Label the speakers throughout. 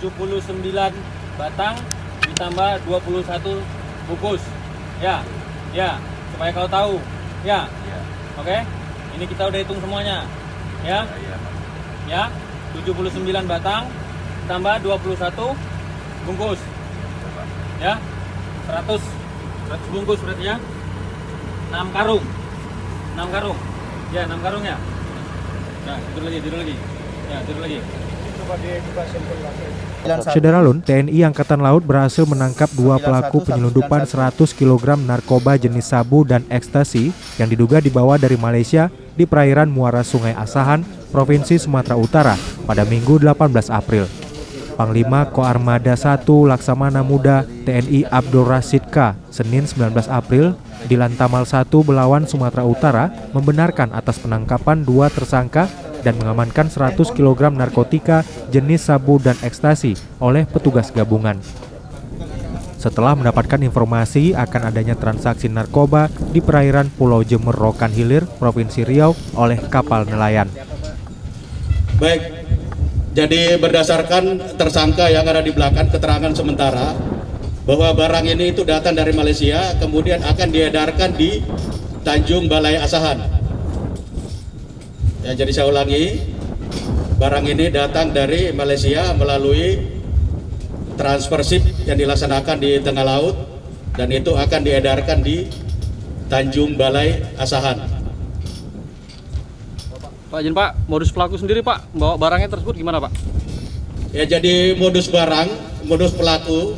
Speaker 1: 79 batang ditambah 21 bungkus. Ya, ya, supaya kau tahu. Ya, oke. Ini kita udah hitung semuanya. Ya, ya, 79 batang ditambah 21 bungkus. Ya, 100 bungkus berarti ya. 6 karung. 6 karung. Ya, 6 karung ya. Nah, tidur lagi. Ya, tidur lagi.
Speaker 2: Sederalun, TNI Angkatan Laut berhasil menangkap 2 pelaku penyelundupan 100 kg narkoba jenis sabu dan ekstasi yang diduga dibawa dari Malaysia di perairan muara Sungai Asahan, Provinsi Sumatera Utara pada Minggu 18 April. Panglima Koarmada 1 Laksamana Muda TNI Abdul Rashid K. Senin 19 April di Lantamal 1 Belawan, Sumatera Utara membenarkan atas penangkapan 2 tersangka dan mengamankan 100 kg narkotika jenis sabu dan ekstasi oleh petugas gabungan. Setelah mendapatkan informasi akan adanya transaksi narkoba di perairan Pulau Jemer Rokan Hilir, Provinsi Riau oleh kapal nelayan.
Speaker 3: Baik, jadi berdasarkan tersangka yang ada di belakang keterangan sementara bahwa barang ini itu datang dari Malaysia, kemudian akan diedarkan di Tanjung Balai Asahan. Ya, jadi saya ulangi, barang ini datang dari Malaysia melalui transfer ship yang dilaksanakan di tengah laut dan itu akan diedarkan di Tanjung Balai Asahan.
Speaker 1: Pak izin Pak, modus pelaku sendiri Pak, bawa barangnya tersebut gimana Pak?
Speaker 3: Ya, jadi modus pelaku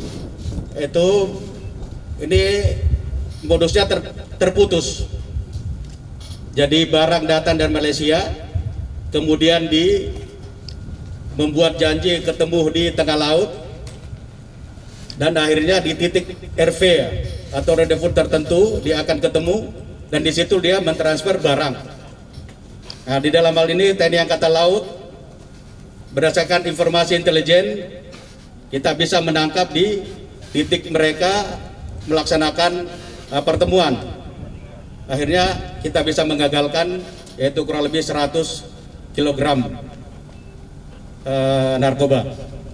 Speaker 3: itu ini modusnya terputus. Jadi barang datang dari Malaysia, kemudian membuat janji ketemu di tengah laut, dan akhirnya di titik RV atau rendezvous tertentu dia akan ketemu, dan di situ dia mentransfer barang. Nah, di dalam hal ini TNI Angkatan Laut berdasarkan informasi intelijen kita bisa menangkap di titik mereka melaksanakan pertemuan. Akhirnya kita bisa mengagalkan yaitu kurang lebih 100 kg narkoba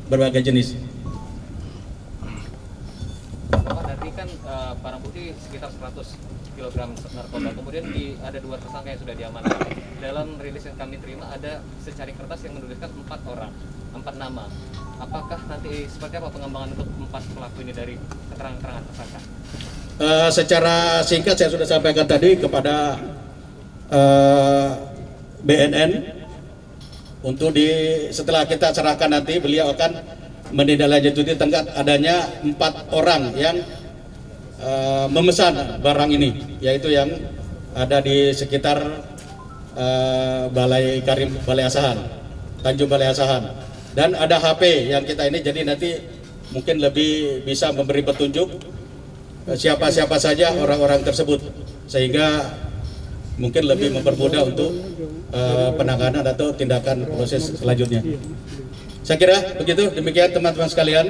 Speaker 3: berbagai jenis.
Speaker 4: Pak, tadi kan barang bukti sekitar 100 kg narkoba, kemudian ada 2 tersangka yang sudah diamankan. Dalam rilis yang kami terima ada secari kertas yang menuliskan 4 orang, 4 nama. Apakah nanti seperti apa pengembangan untuk 4 pelaku ini dari keterangan tersangka?
Speaker 3: Secara singkat saya sudah sampaikan tadi kepada BNN untuk setelah kita serahkan nanti beliau akan menindaklanjuti tentang adanya 4 orang yang memesan barang ini, yaitu yang ada di sekitar Balai Asahan, Tanjung Balai Asahan, dan ada HP yang kita ini, jadi nanti mungkin lebih bisa memberi petunjuk siapa saja orang-orang tersebut, sehingga mungkin lebih mempermudah untuk penanganan atau tindakan proses selanjutnya. Saya kira begitu, demikian teman-teman sekalian.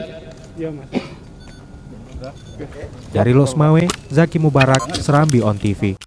Speaker 2: Dari Losmawe, Zaki Mubarak, Serambi On TV.